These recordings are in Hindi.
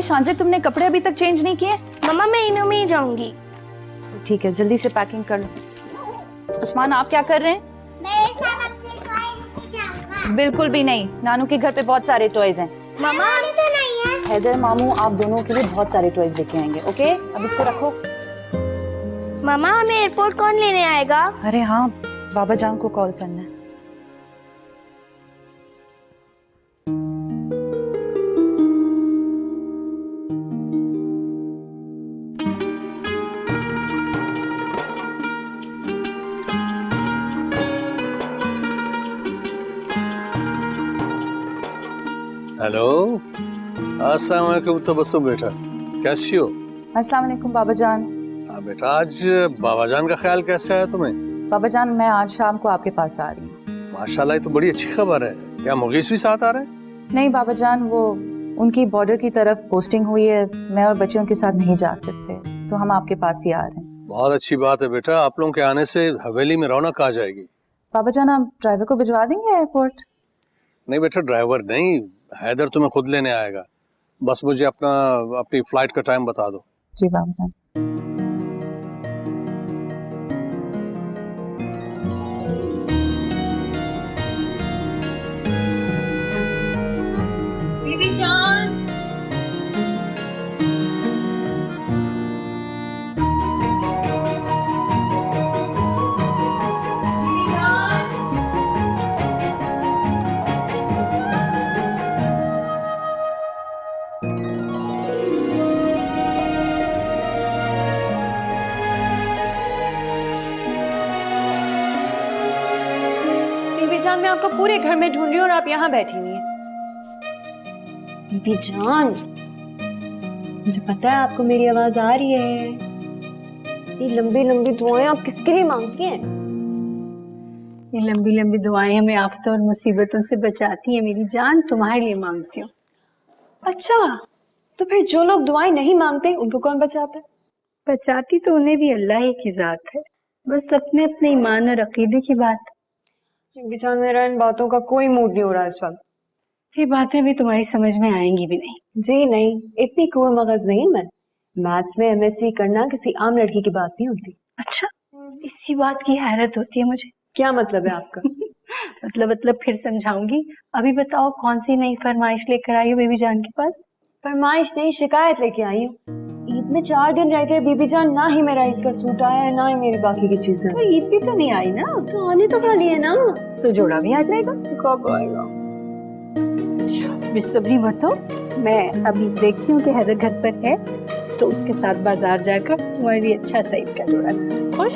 शांजे, तुमने कपड़े अभी तक चेंज नहीं किए? मम्मा मैं इन्हों में ही जाऊंगी। ठीक है, जल्दी से पैकिंग कर लो। उस्मान, आप क्या कर रहे हैं? मैं एक साथ आपके टॉयज जाऊंगा। बिल्कुल भी नहीं, नानू के घर पे बहुत सारे टॉयज हैं। मम्मा तो नहीं है। हैदर मामू आप दोनों के लिए बहुत सारे टॉयज लेके आएंगे। ओके, अब इसको रखो। मम्मा हमें एयरपोर्ट कौन लेने आएगा? अरे हाँ, बाबा जान को कॉल करना है। हेलो, अस्सलाम वालेकुम तबस्सुम बेटा, कैसी हो? अस्सलाम वालेकुम बाबा जान। हाँ बेटा, आज बाबा जान का ख्याल कैसे आया तुम्हें? बाबा जान, मैं आज शाम को आपके पास आ रही हूँ। माशाल्लाह, ये तो बड़ी अच्छी खबर है। क्या मुगीस भी साथ आ रहे हैं? नहीं बाबा जान, वो उनकी बॉर्डर की तरफ पोस्टिंग हुई है, मैं और बच्चे उनके साथ नहीं जा सकते, तो हम आपके पास ही आ रहे हैं। बहुत अच्छी बात है बेटा, आप लोगों के आने से हवेली में रौनक आ जाएगी। बाबा जान, आप ड्राइवर को भिजवा देंगे एयरपोर्ट? नहीं बेटा, ड्राइवर नहीं, हैदर तुम्हें खुद लेने आएगा। बस मुझे अपनी फ्लाइट का टाइम बता दो। जी बाबा जान। बीबी जान, मैं आपको पूरे घर में ढूंढ रही हूँ और आप यहाँ बैठी हुई हैं। बीबी जान, मुझे पता है आपको मेरी आवाज आ रही है। ये लंबी लंबी दुआएं आप किसके लिए मांगती हैं? ये लंबी लंबी दुआएं हमें आफतों और मुसीबतों से बचाती हैं मेरी जान, तुम्हारे लिए मांगती हूँ। अच्छा, तो फिर जो लोग दुआएं नहीं मांगते उनको कौन बचाता है? बचाती तो उन्हें भी अल्लाह ही की जात है, बस अपने अपने ईमान और अकीदे की बात। बीबी जान, मेरा इन बातों का कोई मूड नहीं हो रहा इस वक्त। ये बातें भी तुम्हारी समझ में आएंगी भी नहीं। जी नहीं, इतनी क्रूर मगज नहीं मैं। मैथ्स में एमएससी करना किसी आम लड़की की बात नहीं होती। अच्छा, इसी बात की हैरत होती है मुझे। क्या मतलब है आपका? मतलब फिर समझाऊंगी। अभी बताओ, कौन सी नई फरमाइश लेकर आई हो बेबी जान के पास? फरमाइश नहीं, शिकायत लेके आई हूँ। ईद में 4 दिन रह गए बीबी जान, ना ही मेरा ईद का सूट आया है, ना ही मेरी बाकी की चीजें। तो ईद भी तो नहीं आई ना? तो आने तो वाली है ना। तो जोड़ा भी आ जाएगा। कब आएगा? बेसब्री मत हो, मैं अभी देखती हूँ कि हैदर घर पर है, तो उसके साथ बाजार जाकर तुम्हारे लिए अच्छा सा ईद का जोड़ा। खुश?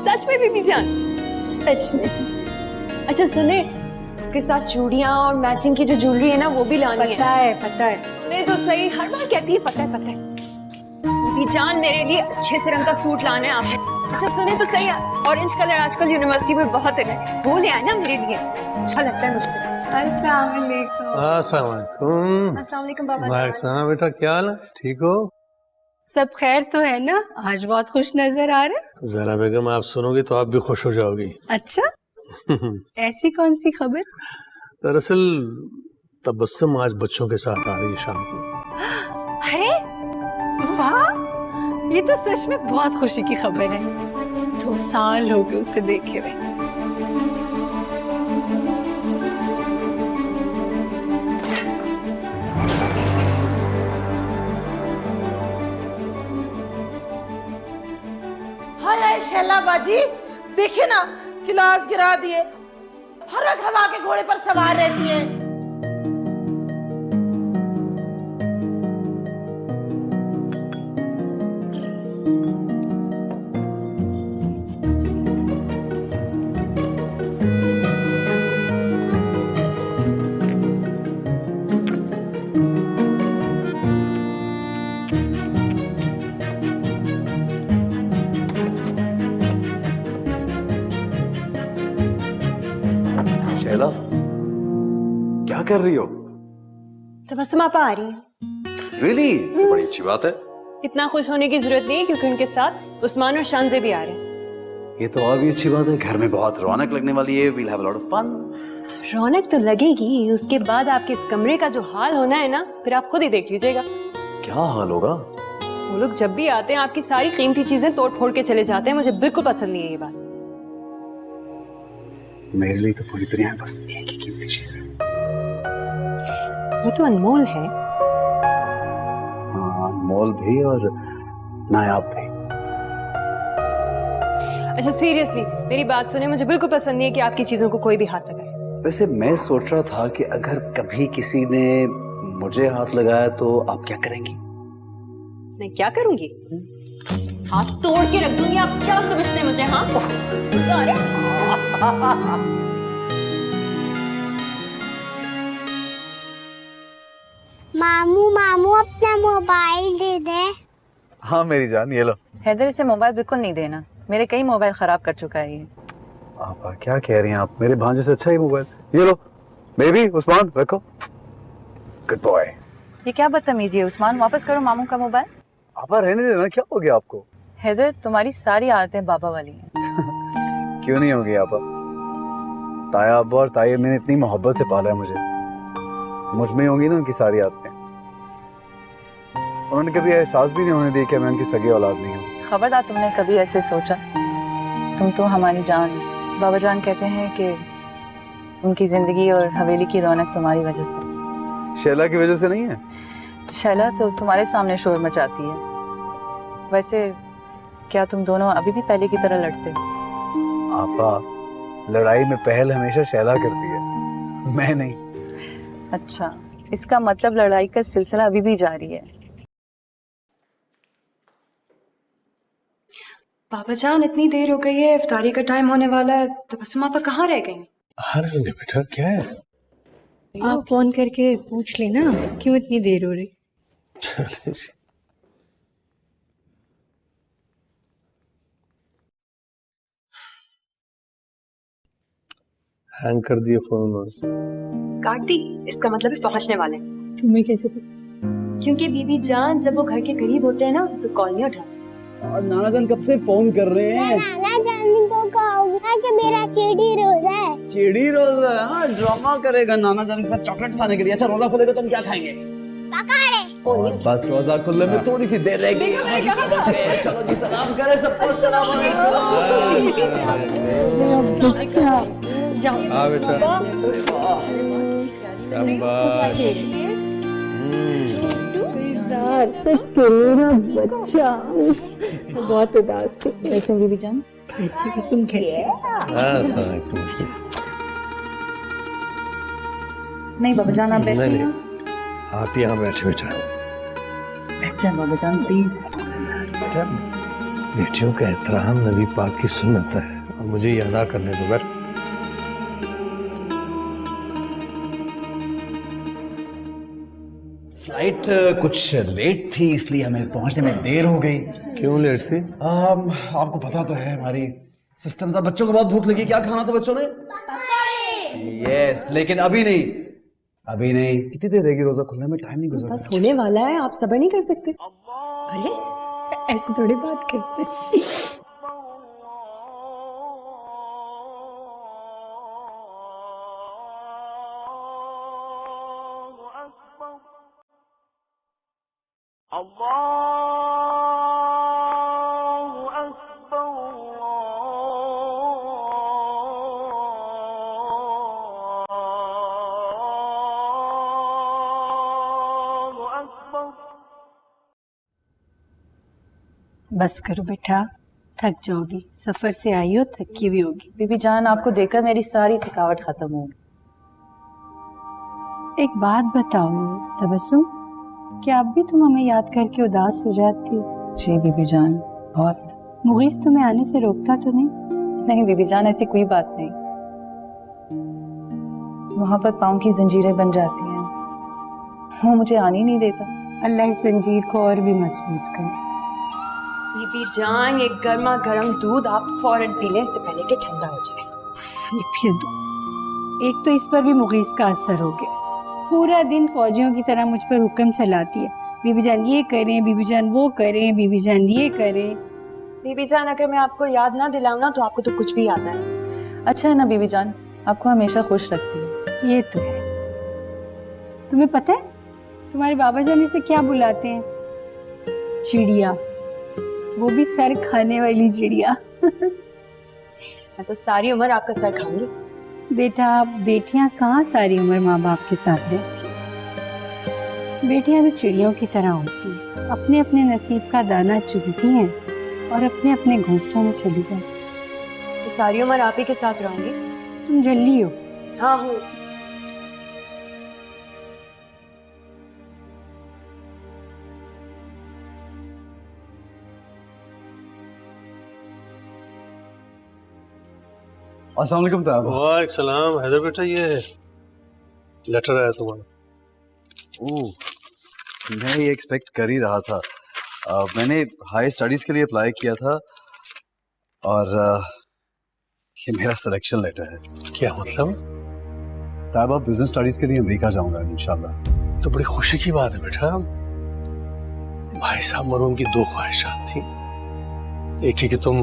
सच में बीबी जान? सच में। अच्छा सुने, उसके साथ चूड़ियां और मैचिंग की जो ज्वेलरी है ना, वो भी लानी है। पता है पता है। सुने तो सही, हर बार कहती है पता है पता है। बीबी जान, मेरे लिए अच्छे से रंग का सूट लाना है आपने। अच्छा सुने तो सही, ऑरेंज कलर आजकल यूनिवर्सिटी में बहुत है, वो ले आए ना मेरे लिए, अच्छा लगता है मुझको। अस्सलाम वालेकुम बाबा। वालेकुम बेटा, क्या हाल है? ठीक हो? सब खैर तो है ना? आज बहुत खुश नजर आ रहे। जरा बेगम, आप सुनोगे तो आप भी खुश हो जाओगी। अच्छा, ऐसी कौन सी खबर? दरअसल तबस्सुम आज बच्चों के साथ आ रही है शाम को। अरे वाह, ये तो सच में बहुत खुशी की खबर है। 2 साल हो गए उसे देखे हुए। हाय शैला बाजी, देखे ना गिलास गिरा दिए। हर वक्त हवा के घोड़े पर सवार रहती है। शैला, क्या कर रही हो? तबस्सुम आपा आ रही है। रियली? बड़ी अच्छी बात है। इतना खुश होने की जरूरत नहीं है, क्योंकि उनके साथ उस्मान और शांजे भी आ रहे हैं। ये तो और भी अच्छी बात है, घर में बहुत रौनक लगने वाली है। We'll have a lot of fun. रौनक तो लगेगी, उसके बाद आपके इस कमरे का जो हाल होना है ना, फिर आप खुद ही देख लीजिएगा। क्या हाल होगा? वो लोग जब भी आते हैं आपकी सारी कीमती चीजें तोड़ फोड़ के चले जाते हैं। मुझे बिल्कुल पसंद नहीं है ये बात। मेरे लिए तो पूरी दुनिया में बस एक ही कीमती चीज है। वो तो अनमोल है। हाँ, अनमोल भी और नायाब भी। अच्छा सीरियसली मेरी बात सुने, मुझे बिल्कुल पसंद नहीं है कि आपकी चीजों को कोई भी हाथ लगाए। वैसे मैं सोच रहा था कि अगर कभी किसी ने मुझे हाथ लगाया तो आप क्या करेंगी? मैं क्या करूंगी? हाथ तोड़ के रख दूंगी। आप क्या समझते हैं मुझे? हाँ मामू मामू अपना मोबाइल दे दे। हाँ मेरी जान, ये लो। हैदर, इसे मोबाइल बिल्कुल नहीं देना। मेरे कई मोबाइल खराब कर चुका है ये। आपा क्या कह रही हैं आप? मेरे भांजे से अच्छा ही मोबाइल। ये लो बेबी, उस्मान रखो। Good boy. ये क्या बदतमीजी है उस्मान, वापस करो मामू का मोबाइल। आपा रहने देना, क्या हो गया आपको? हैदर, तुम्हारी सारी आदतें बाबा वाली हैं। क्यों नहीं होगी आपा? ताया अब्बा और ताई ने इतनी मोहब्बत से पाला है मुझे, मुझ में होंगी ना उनकी सारी आदतें। उन्होंने कभी एहसास भी नहीं होने दी कि मैं उनकी सगी औलाद नहीं हूँ। खबरदार तुमने कभी ऐसे सोचा। तुम तो हमारी जान। बाबा जान कहते हैं कि उनकी जिंदगी और हवेली की रौनक तुम्हारी वजह से। शैला की वजह से नहीं है? शैला तो तुम्हारे सामने शोर मचाती है। वैसे क्या तुम दोनों अभी भी पहले की तरह लड़ते? आपा, लड़ाई में पहल हमेशा शैला करती है, मैं नहीं। अच्छा, इसका मतलब लड़ाई का सिलसिला अभी भी जारी है। बाबा जान इतनी देर हो गई है, इफ्तारी का टाइम होने वाला है। तबस्सुम आपा कहाँ रह गई? अरे बेटा क्या है? आप फोन करके पूछ लेना क्यों इतनी देर हो रही। चले जी। हैंग कर दिया फोन। काट दी? इसका मतलब है पहुंचने वाले। तुम्हें कैसे पता? क्योंकि बीबी जान जब वो घर के करीब होते हैं ना तो कॉल नहीं उठाते। और नाना जान कब से फोन कर रहे हैं? नाना जान को कहूंगा कि मेरा चिड़ी रोजा है। चिड़ी रोजा? हाँ, ड्रामा करेगा नाना जान के साथ चॉकलेट खाने के लिए। अच्छा रोजा खुलेगा तो हम क्या खाएंगे? पकड़े। और बस रोजा खुलने में थोड़ी सी देर रहेगी। चलो जी, सलाम करें सबको। अस्सलाम वालेकुम। हाँ बेटा, बच्चा बहुत उदास थे। कैसे बीबी जान? तुम कैसे? नहीं बाबा जान, आप बैठिए। नहीं नहीं, आप यहाँ बैठे बेटा। बैठ जाए बाबा जान प्लीज। बेटा, बेटियों का एहतराम नबी पाक की सुन्नत है और मुझे ये अदा करने दो। बैठ। फ्लाइट कुछ लेट थी, इसलिए हमें पहुंचने में देर हो गई। क्यों लेट थी? आपको पता तो है हमारी सिस्टम था। बच्चों को बहुत भूख लगी। क्या खाना था बच्चों ने? यस, लेकिन अभी नहीं, अभी नहीं। कितनी देर रहेगी रोजा खुलने में? टाइम नहीं गुजरा। बस होने वाला है, आप सब्र नहीं कर सकते? अरे ऐसे थोड़ी बात करते। बस करो बेटा, थक जाओगी। सफर से आई हो, थकी भी होगी। बीबी जान, आपको देखकर मेरी सारी थकावट खत्म हो गई। एक बात बताओ तबस्सुम, क्या अब भी तुम हमें याद करके उदास हो जाती? जी बीबी जान, बहुत। मुगीस तुम्हें आने से रोकता तो नहीं? नहीं बीबी जान, ऐसी कोई बात नहीं। मोहब्बत पाँव की जंजीरें बन जाती हैं, वो मुझे आने ही नहीं देता। अल्लाह इस जंजीर को और भी मजबूत करे। बीबी जान, एक गर्मा गर्म दूध आप फौरन पी लें इससे पहले कि ठंडा हो जाए। ये फिर दो। एक तो इस पर भी मुगीस का असर हो गया। पूरा दिन फौजियों की तरह मुझ पर हुक्म चलाती है। बीबी जान ये करें, बीबी जान वो करें, बीबी जान ये करें। बीबी जान, अगर मैं आपको याद ना दिलाऊं ना तो आपको तो कुछ भी याद ना है। अच्छा है ना बीबी जान, आपको हमेशा खुश रखती है। ये तो है। तुम्हें पता है तुम्हारे बाबा जान इसे क्या बुलाते हैं? चिड़िया, वो भी सर खाने वाली चिड़िया। मैं तो सारी उम्र आपका सर खाऊंगी। बेटा, बेटियां कहाँ सारी उम्र माँ बाप के साथ रहती? बेटियां तो चिड़ियों की तरह होती हैं, अपने अपने नसीब का दाना चुनती हैं और अपने अपने घोंसलों में चली जाती। तो सारी उम्र आप ही के साथ रहूंगी। तुम जल्दी हो। हाँ हूँ। अस्सलाम वालेकुम ताब। वालेकुम सलाम। हैदर बेटा, ये लेटर आया तुम्हारा। ओह, मैं ये एक्सपेक्ट कर ही रहा था। मैंने हाई स्टडीज के लिए अप्लाई किया था और ये मेरा सिलेक्शन लेटर है। क्या मतलब? ताब, अब बिजनेस स्टडीज के लिए अमेरिका जाऊंगा इंशाल्लाह। तो बड़ी खुशी की बात है बेटा। भाई साहब मरहूम की 2 ख्वाहिशात थी, एक ही कि तुम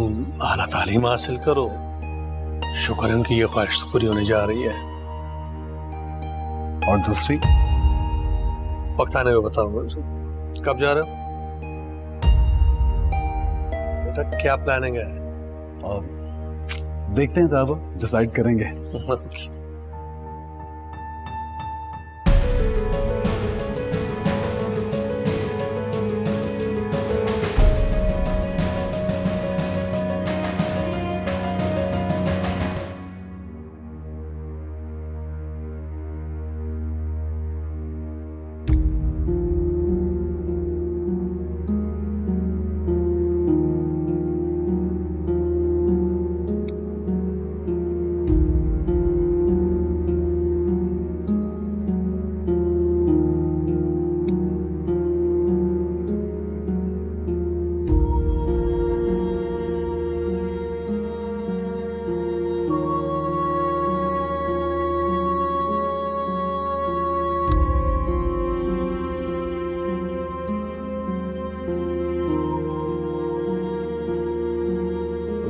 आला तालीम हासिल करो, शुक्र है उनकी ये ख्वाहिश तो पूरी होने जा रही है, और दूसरी वक्त आने में बताऊंगा। कब जा रहे हो बेटा? क्या प्लानिंग है? देखते हैं ताब, डिसाइड करेंगे।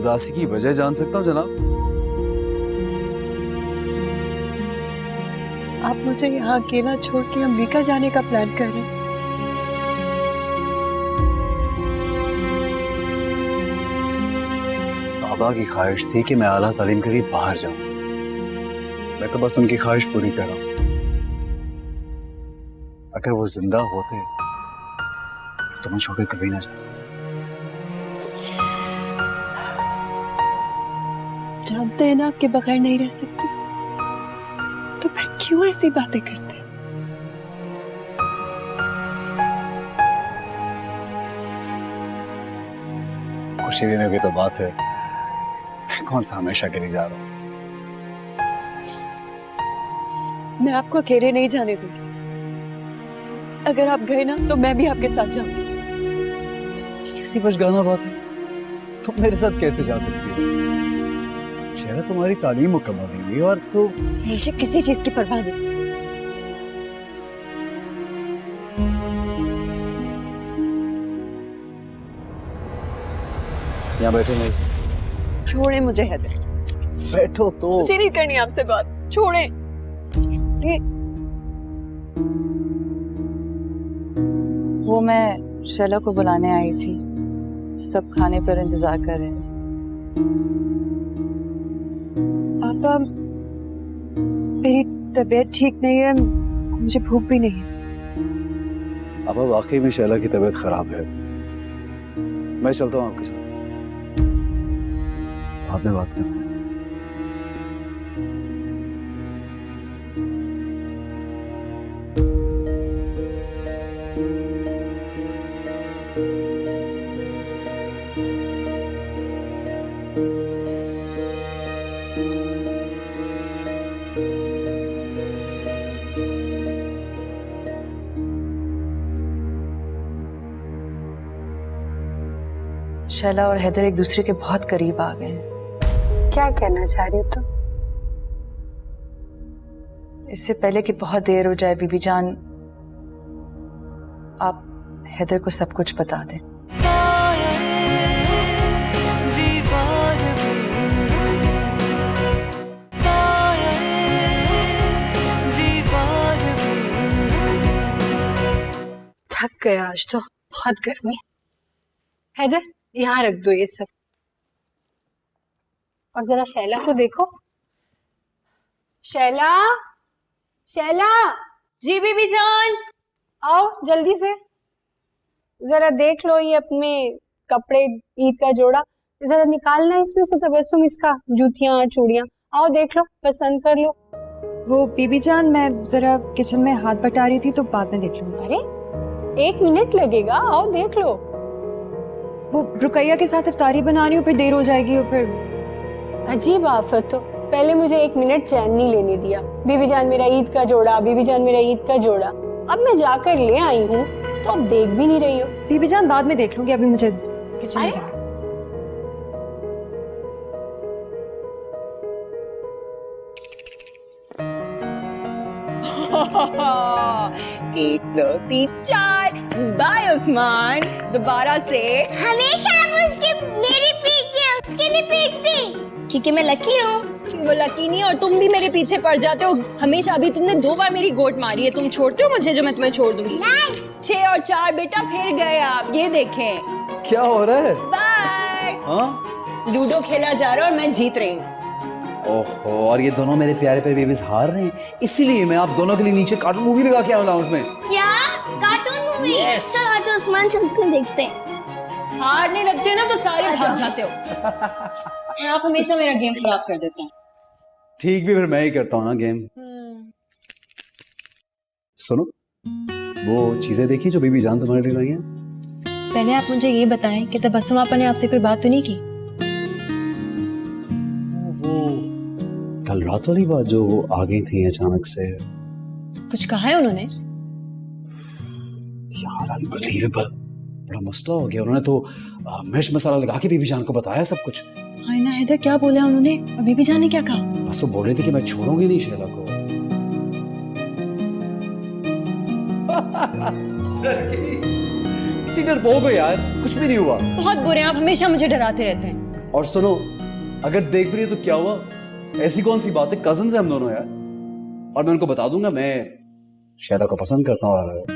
उदासी की वजह जान सकता हूँ जनाब? आप मुझे यहाँ अकेला छोड़ के अमेरिका जाने का प्लान कर रहे हैं? बाबा की ख्वाहिश थी कि मैं आला तालीम के लिए बाहर जाऊं। मैं तो बस उनकी ख्वाहिश पूरी कर रहा हूं। अगर वो जिंदा होते तो मैं छोड़ के कभी ना जाता। जानते हैं ना आपके बगैर नहीं रह सकती, तो फिर क्यों ऐसी बातें करते हैं? खुशी देने की तो बात है, कौन सा हमेशा के लिए जा रहा हूं। मैं आपको अकेले नहीं जाने दूंगी। अगर आप गए ना तो मैं भी आपके साथ जाऊंगी। किसी बचगाना बात है, तुम मेरे साथ कैसे जा सकती हो? शहरा तुम्हारी तालीम मुकम्मल नहीं हुई और तो मुझे किसी चीज की परवाह नहीं। यहाँ बैठो मेरे साथ। छोड़े मुझे हैदर, बैठो तो। मुझे नहीं करनी आपसे बात, छोड़े। वो मैं शैला को बुलाने आई थी, सब खाने पर इंतजार कर रहे हैं। पापा, मेरी तबीयत ठीक नहीं है, मुझे भूख भी नहीं है। अब वाकई में शैला की तबीयत खराब है, मैं चलता हूँ आपके साथ, बाद में बात करते हैं। शैला और हैदर एक दूसरे के बहुत करीब आ गए हैं। क्या कहना चाह रही हो तुम? इससे पहले कि बहुत देर हो जाए बीबी जान, आप हैदर को सब कुछ बता दें। थक गया आज तो, बहुत गर्मी। हैदर यहाँ रख दो ये सब, और जरा शैला को देखो। शैला, शैला। जी बीबी जान। आओ जल्दी से, जरा देख लो ये अपने कपड़े, ईद का जोड़ा जरा निकालना इसमें से तबस्सुम, इसका जूतियां चूड़ियां। आओ देख लो, पसंद कर लो। वो बीबी जान मैं जरा किचन में हाथ बटा रही थी तो बाद में देख लूंगी। अरे 1 मिनट लगेगा, आओ देख लो। वो रुकैया के साथ इफ्तारी बना रही हूँ, फिर देर हो जाएगी और फिर। अजीब आफत, तो पहले मुझे 1 मिनट चैन नहीं लेने दिया। बीबी जान मेरा ईद का जोड़ा, बीबी जान मेरा ईद का जोड़ा। अब मैं जाकर ले आई हूँ तो अब देख भी नहीं रही हो। बीबी जान बाद में देख लूंगी, अभी मुझे किचन में जाना। एक दो तीन चार, बाय उस्मान। दोबारा से। हमेशा हम उसकी मेरी पीटती है, उसकी नहीं पीटती, क्योंकि मैं लकी हूँ। वो लकी नहीं, और तुम भी मेरे पीछे पड़ जाते हो हमेशा। अभी तुमने 2 बार मेरी गोट मारी है, तुम छोड़ते हो मुझे जो मैं तुम्हें छोड़ दूंगी? नहीं। 6 और 4 बेटा, फिर गए आप। ये देखें। क्या हो रहा है? बाय। हाँ? लूडो खेला जा रहा है और मैं जीत रही हूँ। ओहो, और ये दोनों मेरे प्यारे प्यारे बेबीज हार रहे हैं, इसीलिए मैं आप दोनों के लिए नीचे कार्टून मूवी लगा के आया हूँ उसमें। क्या कार्टून मूवी? चलो आज उस्मान चलते देखते हैं। हारने लगते हो ना तो सारे भाग जाते हो। और आप हमेशा मेरा गेम खराब कर देते हैं। ठीक भी फिर मैं ही करता हूँ ना गेम। सुनो, वो चीजें देखी जो बीबी जान तुम्हारे लिए लाई हैं? पहले आप मुझे ये बताएं कि तबस्सुम आपा ने आपसे कोई बात तो नहीं की? वो कल रात वाली बात जो वो आ गई थी अचानक से। कुछ कहा है उन्होंने? यार अनबिलीवेबल, बड़ा मसला हो गया। उन्होंने तो मिर्च मसाला लगा के बीबी जान को बताया सब कुछ। हाय ना हैदर, क्या बोला उन्होंने और बीबी जान ने क्या कहा? बस वो बोल रही थी कि मैं छोड़ूंगी नहीं शैला को। इतनी डरपोक हो यार, कुछ भी नहीं हुआ। बहुत बुरे हैं आप, हमेशा मुझे डराते रहते हैं। और सुनो, अगर देख भी रही हो तो क्या हुआ, ऐसी कौन सी बात है, कजिन्स हैं हम दोनों यार। और मैं उनको बता दूंगा मैं शैला को पसंद करता हूँ और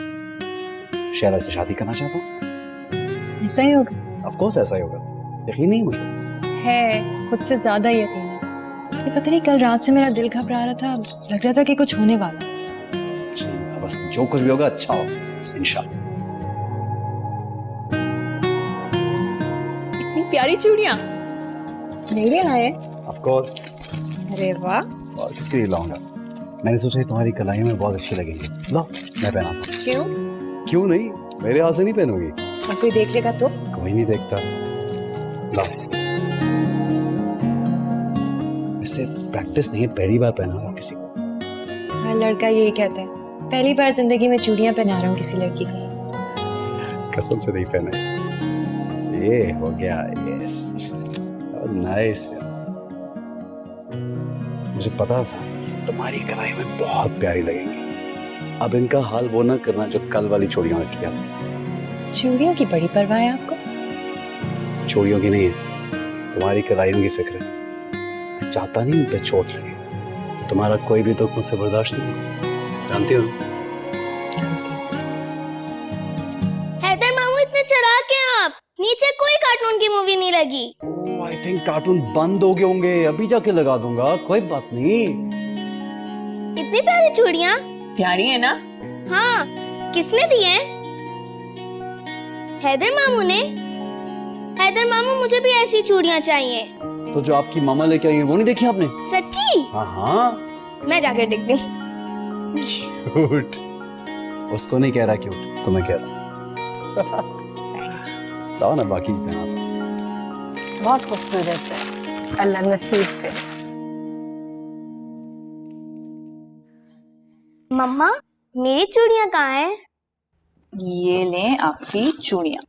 शैला से शादी करना चाहता हूँ। ऐसा ही होगा? ऑफ कोर्स ऐसा ही होगा, यकीन नहीं मुझे है, खुद से ज्यादा यकीन है। ये पता नहीं, कल रात से मेरा दिल घबरा रहा था, लग रहा था कि कुछ होने वाला। बस जो कुछ भी होगा अच्छा होगा इंशाल्लाह। इतनी प्यारी चूड़ियां मेरे लाए? Of course. अरे वाह। और किसके लिए लाऊंगा? मैंने सोचा तुम्हारी कलाइयों में बहुत अच्छी लगेंगी। लो मैं पहनाता हूँ। क्यों? क्यों नहीं, मेरे हाथ से नहीं पहनोगी। और कोई देख लेगा तो? कोई नहीं देखता। लो, इससे प्रैक्टिस नहीं है, पहली बार पहना रहा हूँ किसी को। हर लड़का यही कहता है, पहली बार जिंदगी में चूड़ियां पहना रहा हूँ किसी लड़की को। कसम से नहीं पहने। ये हो गया, यस नाइस। मुझे पता था कि तुम्हारी कलाई में बहुत प्यारी लगेंगी। अब इनका हाल वो ना करना जो कल वाली चूड़ियों में किया था। चूड़ियों की बड़ी परवाह है आपको? चूड़ियों की नहीं है, तुम्हारी कलाइयों की फिक्र है। मैं चाहता नहीं उन पे चोट लगे। तुम्हारा कोई भी दुख मुझसे बर्दाश्त नहीं होगा, जानती हो? हैदर मामू इतने चलाक हैं आप, नीचे कोई कार्टून की मूवी नहीं लगी। आई थिंक कार्टून बंद हो गए होंगे, अभी जाके लगा दूंगा, कोई बात नहीं। इतनी प्यारी चूड़ियां। प्यारी है ना? हाँ, किसने दी हैं? हैदर मामू ने। हैदर मामू मुझे भी ऐसी चूड़ियां चाहिए। तो जो आपकी मामा लेके आई है वो नहीं देखी आपने? सच्ची? हाँ हाँ। मैं जाकर देखती हूँ। क्यूट। उसको नहीं कह रहा क्यूट, तुम्हें कह रहा। लाओ ना बाकी पहना दो। बहुत खूबसूरत है, अल्लाह नसीब करे। मम्मा, मेरी चूड़ियां कहाँ हैं? ये लें आपकी चूड़ियां।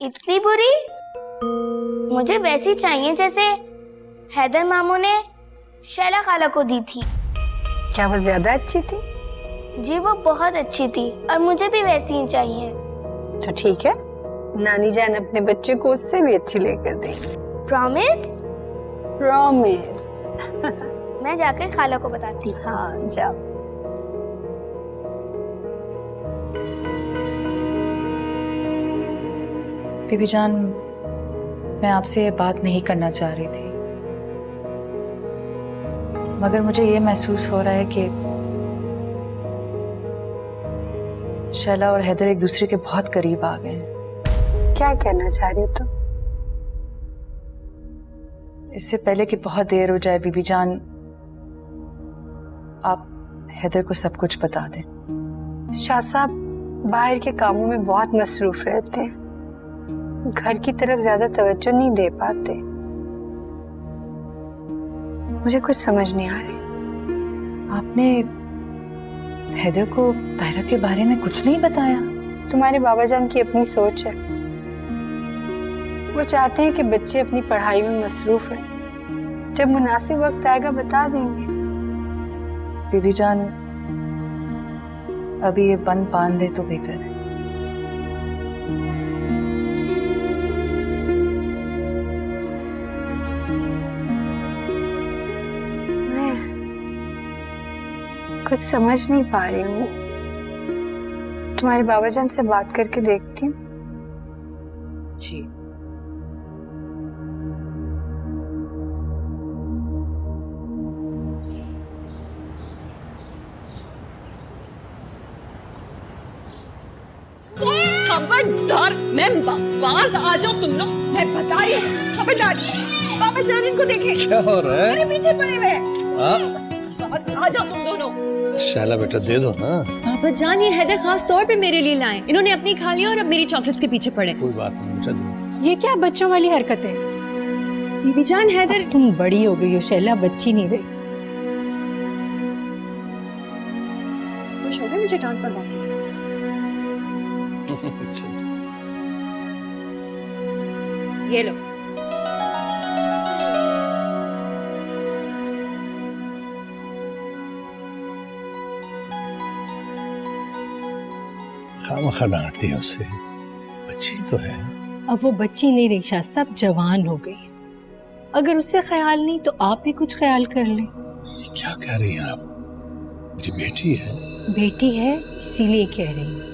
इतनी बुरी? मुझे वैसी चाहिए जैसे हैदर मामू ने शैला खाला को दी थी। क्या वो ज्यादा अच्छी थी? जी वो बहुत अच्छी थी और मुझे भी वैसी ही चाहिए। तो ठीक है, नानी जान अपने बच्चे को उससे भी अच्छी लेकर देंगी। प्रॉमिस? प्रॉमिस। मैं जाकर खाला को बताती हूँ। हाँ जाओ। बीबी जान, मैं आपसे ये बात नहीं करना चाह रही थी, मगर मुझे ये महसूस हो रहा है कि शैला और हैदर एक दूसरे के बहुत करीब आ गए हैं। क्या कहना चाह रही हो तुम? इससे पहले कि बहुत देर हो जाए बीबी जान, आप हैदर को सब कुछ बता दें। शाह साहब बाहर के कामों में बहुत मसरूफ रहते हैं, घर की तरफ ज्यादा तवज्जो नहीं दे पाते। मुझे कुछ समझ नहीं आ रही। आपने हैदर को ताहिरा के बारे में कुछ नहीं बताया? तुम्हारे बाबा जान की अपनी सोच है, वो चाहते हैं कि बच्चे अपनी पढ़ाई में मसरूफ हैं। जब मुनासिब वक्त आएगा बता देंगे। बीबी जान, अभी ये बंद बांध दे तो बेहतर है। मैं कुछ समझ नहीं पा रही हूँ। तुम्हारे बाबा जान से बात करके देखती हूँ। जी। खबरदार, मैं बाज आ जाओ तुम लोग, मैं बता रही हूँ। खबरदार, बाबा जान इनको देखें। क्या हो रहा है? मेरे पीछे पड़े हुए हैं। आ जाओ तुम दोनों। शैला बेटा दे दो ना। बाबा जान, ये हैदर खास तौर पे मेरे लिए लाए। इन्होंने अपनी खा लिया और अब मेरी चॉकलेट्स के पीछे पड़े। कोई बात नहीं बेटा, दो। ये क्या बच्चों वाली हरकत है? बीबी जान, हैदर तुम बड़ी हो गई हो शैला, बच्ची नहीं रही। खुश हो गए मुझे डांट पड़वा के? ये लो। खामखा डांटती है उससे, बच्ची तो है। अब वो बच्ची नहीं रही शाह साहब, जवान हो गई। अगर उससे ख्याल नहीं तो आप भी कुछ ख्याल कर लें। क्या कह रही हैं आप? मेरी बेटी है। बेटी है इसीलिए कह रही हूँ।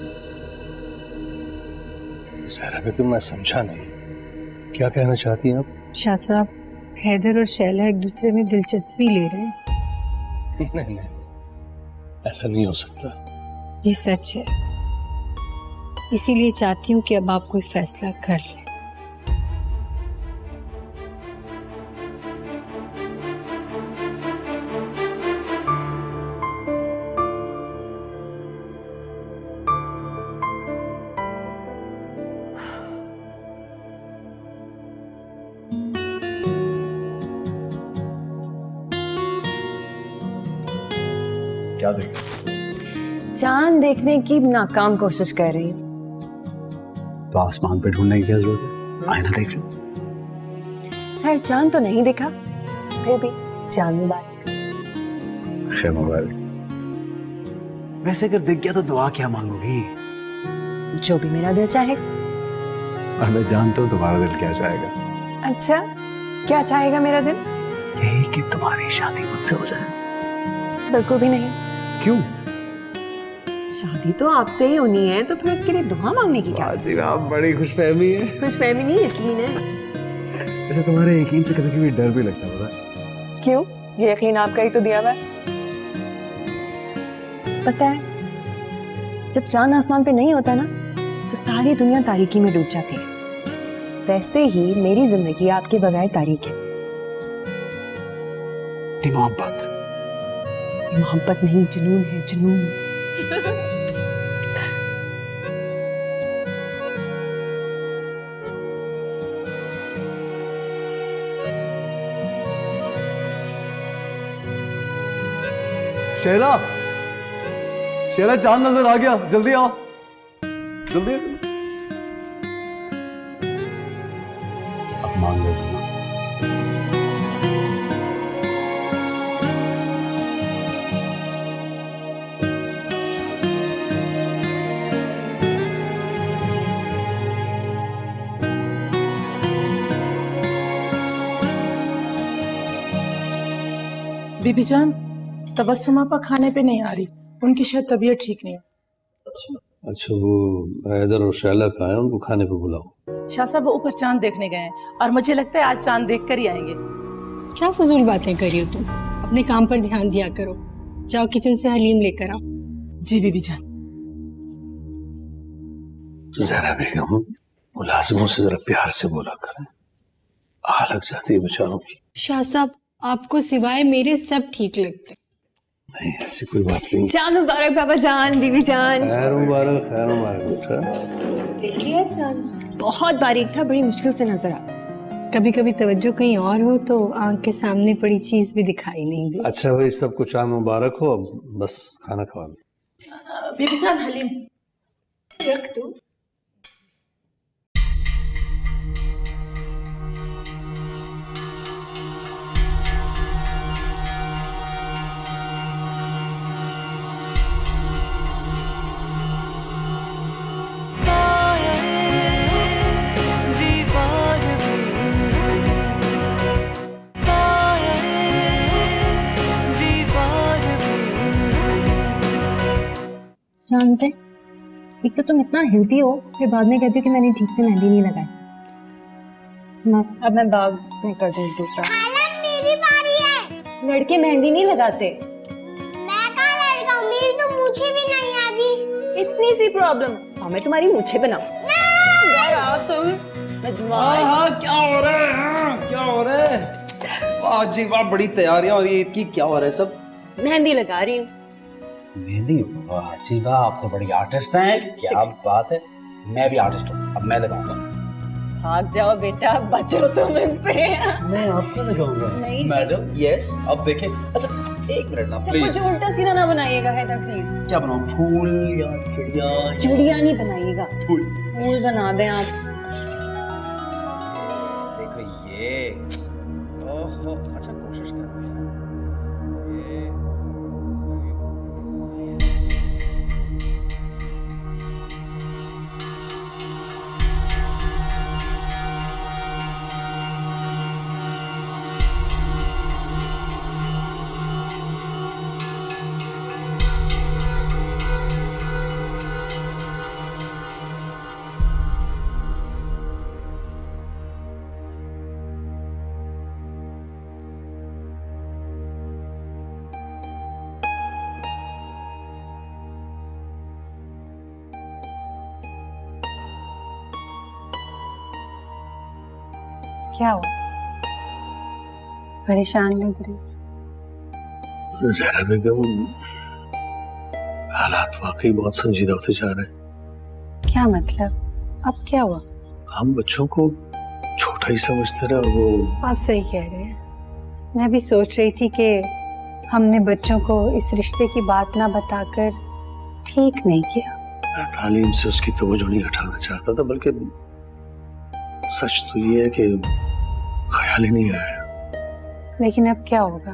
ज़हरा बेगम, मैं समझा नहीं, क्या कहना चाहती हैं आप? शाह साहब, हैदर और शैला एक दूसरे में दिलचस्पी ले रहे हैं। नहीं, ऐसा नहीं हो सकता। ये सच है, इसीलिए चाहती हूँ कि अब आप कोई फैसला कर लें। क्या देख? चांद देखने की नाकाम कोशिश कर रही हूँ। तो आसमान पे ढूंढने की क्या जरूरत है? आईना देख लो। खैर, चांद तो नहीं दिखा, फिर भी चांद मुबारक। खैर मुबारक। वैसे अगर दिख गया तो दुआ क्या मांगोगी? जो भी मेरा दिल चाहे। और मैं जानता हूँ तुम्हारा दिल क्या चाहेगा। अच्छा, क्या चाहेगा मेरा दिल? यही कि तुम्हारी शादी मुझसे हो जाए। बिल्कुल भी नहीं। क्यों? शादी तो आपसे ही होनी है, तो फिर उसके लिए दुआ मांगने की क्या जरूरत? आप बड़ी खुशफहमी है। खुशफहमी नहीं, यकीन है। वैसे तुम्हारे यकीन से कभी-कभी डर भी लगता है, पता? क्यों? ये यकीन आपका ही तो दिया हुआ है। पता है, जब चांद आसमान पे नहीं होता ना, तो सारी दुनिया तारीकी में डूब जाती है। वैसे ही मेरी जिंदगी आपके बगैर तारीक है। मोहब्बत। मोहब्बत नहीं, जुनून है, जुनून। शैला, शैला, चांद नजर आ गया, जल्दी आओ, जल्दी आओ। अब मांग लो। बीबी जान, तबस्सुम आपा खाने पे नहीं आ रही, उनकी शायद तबीयत ठीक नहीं है। अच्छा, वो हैदर और शैला का है, उनको खाने पे बुलाओ। शाह साहब वो ऊपर चांद देखने गए हैं और मुझे लगता है आज चांद देख कर ही आएंगे। क्या फजूल बातें करी हो तुम, अपने काम पर ध्यान दिया करो। जाओ किचन से हलीम लेकर आओ। जी बीबी जान। जहरा बेगम, मुलाजिमों से जरा प्यार से बोला करें, आ लग जाती है बेचारों की। शाह साहब, आपको सिवाय मेरे सब ठीक लगते। नहीं, ऐसी कोई बात नहीं। चांद मुबारक बाबा जान, बीवी जान। खैर मुबारक, खैर मुबारक बेटा। देखिए चांद बहुत बारीक था, बड़ी मुश्किल से नजर आया। कभी कभी तवज्जो कहीं और हो तो आंख के सामने पड़ी चीज भी दिखाई नहीं दे। अच्छा भाई, सबको चांद मुबारक हो, अब बस खाना खवा लो। बीबी जान हलीम रख दो। चांद से एक तो तुम इतना हिलती हो, फिर बाद में कहती हो कि मैंने ठीक से मेहंदी नहीं लगाई। बस अब मैं बाग में कर दूंगी दूसरा। मेरी बारी है। लड़के मेहंदी नहीं लगाते। मैं कहाँ लड़का हूँ, मेरी तो मूछें भी नहीं है अभी। इतनी सी प्रॉब्लम है। हाँ, मैं तुम्हारी मूछें बनाऊं। यार आओ तुम। हाँ, क्या हो रहा है? हाँ, क्या हो रहा है? वाह जी वाह, बड़ी तैयारियां हो रही है ईद की। क्या हो रहा है सब? मेहंदी लगा रही हूँ। मेहंदी? वाह जी वाह, आप तो बड़ी आर्टिस्ट हैं। क्या बात है। मैं भी आर्टिस्ट हूँ, अब मैं लगाऊंगा। भाग जाओ बेटा, बचो तुम इनसे। मैं आपको लगाऊंगा। नहीं मैडम, यस। अब देखें। अच्छा एक मिनट ना प्लीज। मुझे उल्टा सीधा ना बनाइएगा हैदर प्लीज। क्या बनाऊं, फूल या चिड़िया? चिड़िया नहीं बनाइएगा, फूल। फूल बना दें आप। देखो ये, ओहो, अच्छा कोशिश कर रहे हैं ये। क्या हुआ? परेशान लग रही। जहरा बेगम, हालात वाकई बहुत संजीदा होते जा रहे हैं। क्या मतलब? अब क्या हुआ? हम बच्चों को छोटा ही समझते रहे। वो आप सही कह रहे हैं। मैं भी सोच रही थी कि हमने बच्चों को इस रिश्ते की बात ना बताकर ठीक नहीं किया। मैं तालीम से उसकी तवज्जो नहीं हटाना चाहता था, बल्कि सच तो ये है कि ख्याल ही नहीं आया। लेकिन अब क्या होगा?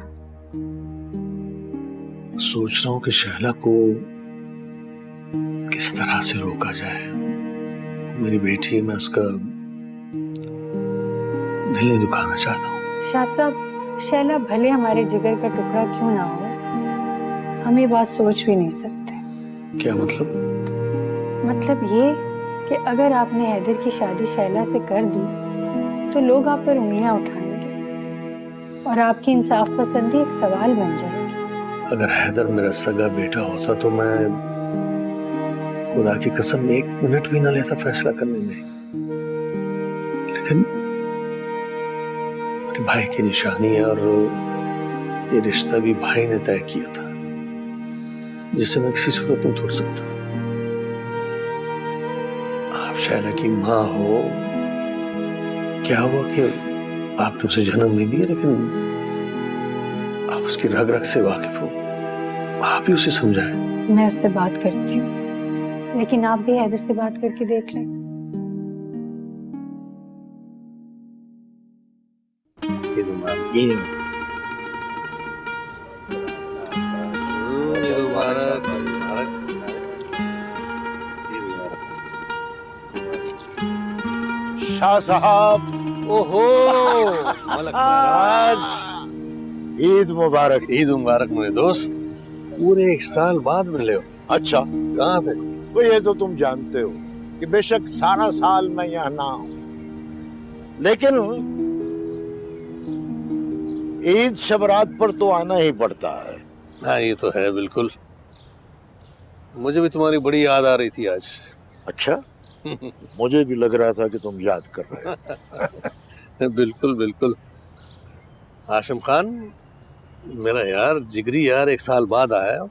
सोच रहा हूँ कि शैला को किस तरह से रोका जाए। मेरी बेटी, मैं उसका दिल नहीं दुखाना चाहता हूँ। शाह साहब, शैला भले हमारे जिगर का टुकड़ा क्यों ना हो, हम ये बात सोच भी नहीं सकते। क्या मतलब? मतलब ये कि अगर आपने हैदर की शादी शैला से कर दी तो लोग आप पर उंगलियां उठाएंगे और आपकी इंसाफ पसंदी एक सवाल बन जाएगी। अगर हैदर मेरा सगा बेटा होता तो मैं खुदा की कसम 1 मिनट भी ना लेता फैसला करने में। लेकिन मेरे भाई की निशानी है और ये रिश्ता भी भाई ने तय किया था, जिसे मैं किसी सूरत में तोड़ सकता। आप शैला की माँ हो, क्या हुआ कि आपने उसे जन्म नहीं दिया, लेकिन आप उसकी रग रग से वाकिफ हो। आप ही उसे समझाएं। मैं उससे बात करती हूँ, लेकिन आप भी हैदर से बात करके देख लें। शाह साहब, ओहो महाराज, ईद मुबारक। ईद मुबारक मेरे दोस्त। पूरे 1 साल बाद मिले हो। अच्छा, कहाँ थे? वो ये तो तुम जानते हो कि बेशक सारा साल मैं यहाँ ना हूँ, लेकिन ईद शबरात पर तो आना ही पड़ता है। हाँ ये तो है बिल्कुल। मुझे भी तुम्हारी बड़ी याद आ रही थी आज। अच्छा, मुझे भी लग रहा था कि तुम याद कर रहे हो। बिल्कुल बिल्कुल। हाशिम खान मेरा यार, जिगरी यार, 1 साल बाद आया,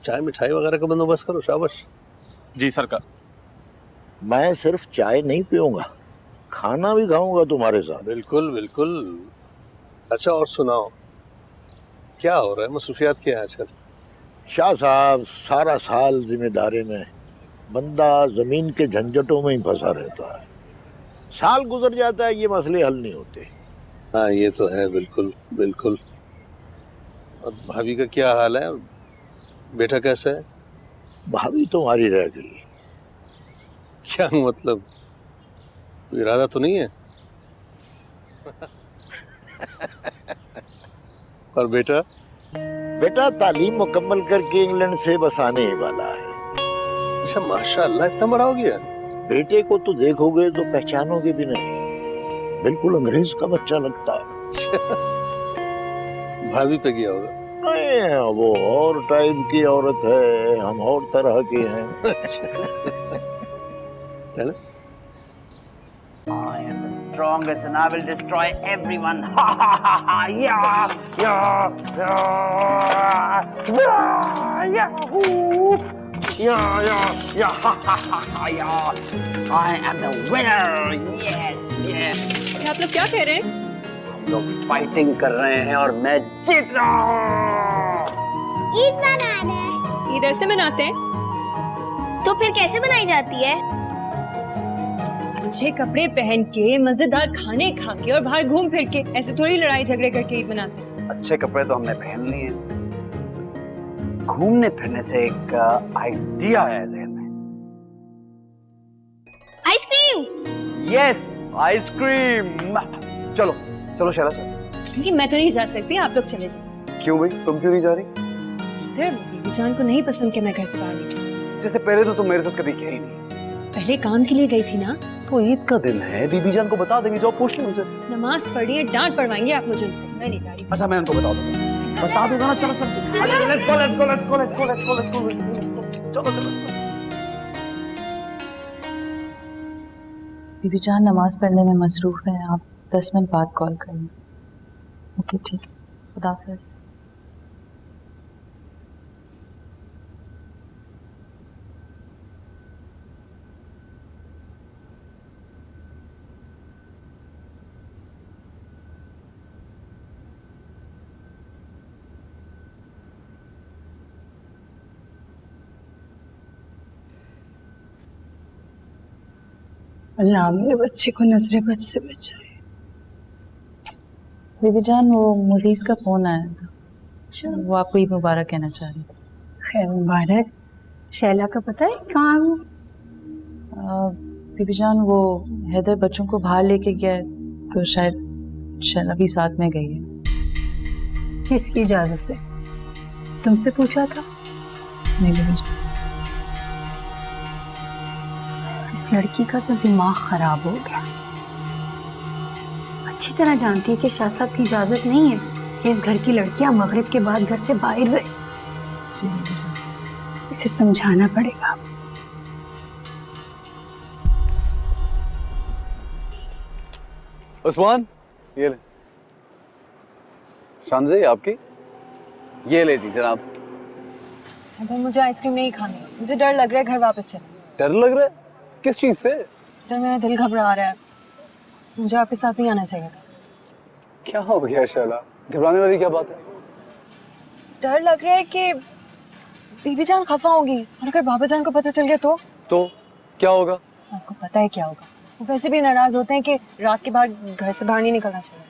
चाय मिठाई वगैरह का बंदोबस्त करो। शाबाश। जी सरकार। मैं सिर्फ चाय नहीं पीऊंगा, खाना भी खाऊंगा तुम्हारे साथ। बिल्कुल बिल्कुल। अच्छा और सुनाओ, क्या हो रहा है, मसरूफियात क्या है आजकल? शाह साहब, सारा साल जिम्मेदारी में बंदा जमीन के झंझटों में ही फंसा रहता है। साल गुजर जाता है, ये मसले हल नहीं होते। हाँ ये तो है बिल्कुल बिल्कुल। और भाभी का क्या हाल है, बेटा कैसा है? भाभी तुम्हारी रह गई। क्या मतलब, कोई इरादा तो नहीं है? और बेटा? बेटा तालीम मुकम्मल करके इंग्लैंड से बस आने ही वाला है। अच्छा माशाअल्लाह, इतना बड़ा हो गया। बेटे को तो देखोगे तो पहचानोगे भी नहीं, बिल्कुल अंग्रेज का बच्चा लगता है। भाभी पे गया होगा। नहीं, वो और टाइप की औरत है, हम और तरह के हैं। चलो। I am the strongest and I will destroy everyone. Ha ha ha ha! Yeah, yeah, yeah, yeah, yahoo! Yeah, yeah, yeah, ha ha ha ha! Yeah, I am the winner. Yes, yes. आप लोग क्या कह रहे हैं? हम लोग फाइटिंग कर रहे हैं और मैं जीत रहा हूँ। ईद मना रहे हैं। ईद ऐसे मनाते हैं? तो फिर कैसे बनाई जाती है? अच्छे कपड़े पहन के, मजेदार खाने खा के और बाहर घूम फिर के। ऐसे थोड़ी लड़ाई झगड़े करके ईद मनाते हैं। अच्छे कपड़े तो हमने पहन लिए, घूमने फिरने से एक आइडिया है ज़हन में। आइसक्रीम। Yes, ice cream. चलो चलो शैला सर। नहीं, मैं तो नहीं जा सकती, आप लोग चले जाओ। क्यों भाई, तुम क्यों नहीं जा रही? बीबी जान को नहीं पसंद कि मैं घर से बाहर निकलूं। जैसे पहले तो तुम मेरे साथ कभी गई नहीं। पहले काम के लिए गई थी ना। तो ईद का दिन है, बीबी जान को बता देंगे, जो पूछ लो उनसे। नमाज पढ़ी है, डांट पड़वाएंगे आप मुझे उनसे। मैं नहीं जा रही। अच्छा मैं उनको बता दूंगा ना। चलो चलो let's go let's go let's go let's go let's go let's go. चलो चलो। बीबी जान नमाज पढ़ने में मसरूफ है, आप 10 मिनट बाद कॉल करें। ओके ठीक है, खुदा हाफिज़। अल्लाह मेरे बच्चे को नजरे बद से बचाए। बीबी जान वो मुरीज का फोन आया था, वो आपको ईद मुबारक कहना चाह रही थी। खैर मुबारक। शैला का पता है कहाँ है? बीबी जान वो हैदर बच्चों को बाहर लेके गया है, तो शायद शैला भी साथ में गई है। किसकी इजाजत से? तुमसे पूछा था? नहीं बीबी जान। इस लड़की का तो दिमाग खराब हो गया। अच्छी तरह जानती है कि शाह साहब की इजाजत नहीं है कि इस घर की लड़कियां मगरिब के बाद घर से बाहर रहे। इसे समझाना पड़ेगा। उस्मान, ये ले। शानज़े आपकी, ये ले जी जनाब। तो मुझे आइसक्रीम नहीं खानी, मुझे डर लग रहा है घर वापस चलने। डर लग रहा है? किस चीज से? तो मेरा दिल घबरा रहा है, मुझे आपके साथ नहीं आना चाहिए था। क्या हो गया शैला, घबराने वाली क्या बात है? डर लग रहा है कि बीबी जान खफा होगी और अगर बाबा जान को पता चल गया तो क्या होगा? आपको पता है क्या होगा, वो वैसे भी नाराज होते हैं कि रात के बाद घर से बाहर नहीं निकलना चाहिए।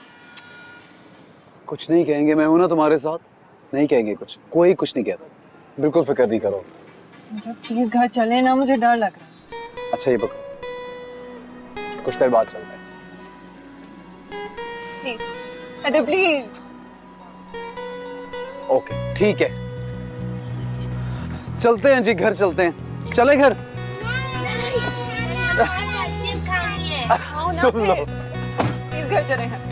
कुछ नहीं कहेंगे, मैं हूं ना तुम्हारे साथ, नहीं कहेंगे कुछ, कोई कुछ नहीं कहता, बिल्कुल फिक्र नहीं करो। मतलब प्लीज घर चले ना, मुझे डर लग रहा है। अच्छा ये पकड़ो, कुछ देर बाद चलते हैं। Please please. ओके ठीक है, चलते हैं जी, घर चलते हैं। चले घर? सुन लो घर चले हैं।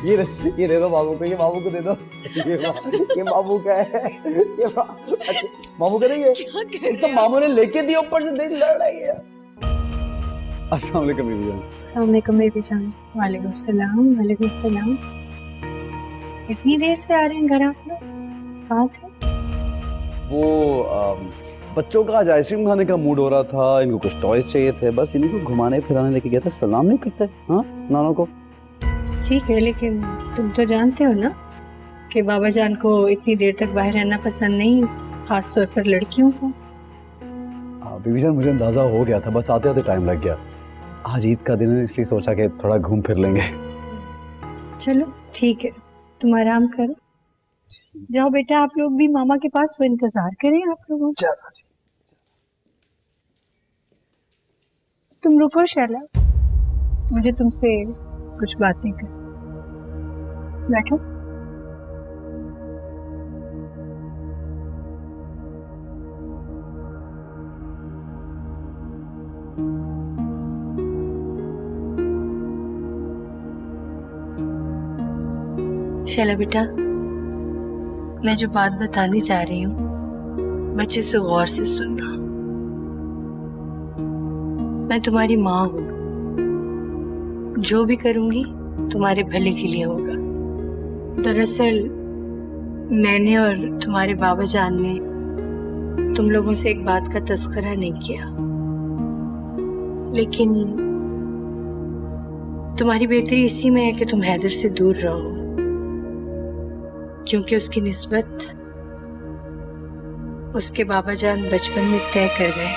ये दे दो बाबू को, ये बाबू को दे दो। ये बाबू का है, ये अच्छा, मामू करेंगे। एक तो मामू ने लेके दिया, ऊपर से देख लड़ रही है। अस्सलाम वालेकुम बीबी जान। अस्सलाम वालेकुम बेबी जान। वालेकुम सलाम। वालेकुम सलाम। इतनी देर से आ रहे हैं घर आप लोग, बात है? वो बच्चों का आज आइसक्रीम खाने का मूड हो रहा था, इनको कुछ टॉयज चाहिए थे, बस इन्हीं को घुमाने फिराने लेके गया था। सलाम नहीं करते हाँ नाना को? ठीक है, लेकिन तुम तो जानते हो ना कि बाबा जान को इतनी देर तक बाहर रहना पसंद नहीं, खास तौर पर लड़कियों को। बीबी जान मुझे अंदाजा हो गया था, बस आते आते टाइम लग गया। आज ईद का दिन है इसलिए सोचा कि थोड़ा घूम फिर लेंगे। चलो ठीक है, तुम आराम करो, जाओ बेटा। आप लोग भी मामा के पास वो इंतजार करें आप लोगों को। तुम रुको शैला, मुझे तुमसे कुछ बातें कर। बैठो। शैला बेटा, मैं जो बात बताने जा रही हूँ बच्चे से गौर से सुनना। मैं तुम्हारी माँ हूँ, जो भी करूंगी तुम्हारे भले के लिए होगा। दरअसल मैंने और तुम्हारे बाबा जान ने तुम लोगों से एक बात का तस्करा नहीं किया, लेकिन तुम्हारी बेहतरी इसी में है कि तुम हैदर से दूर रहो, क्योंकि उसकी निस्बत उसके बाबा जान बचपन में तय कर गए।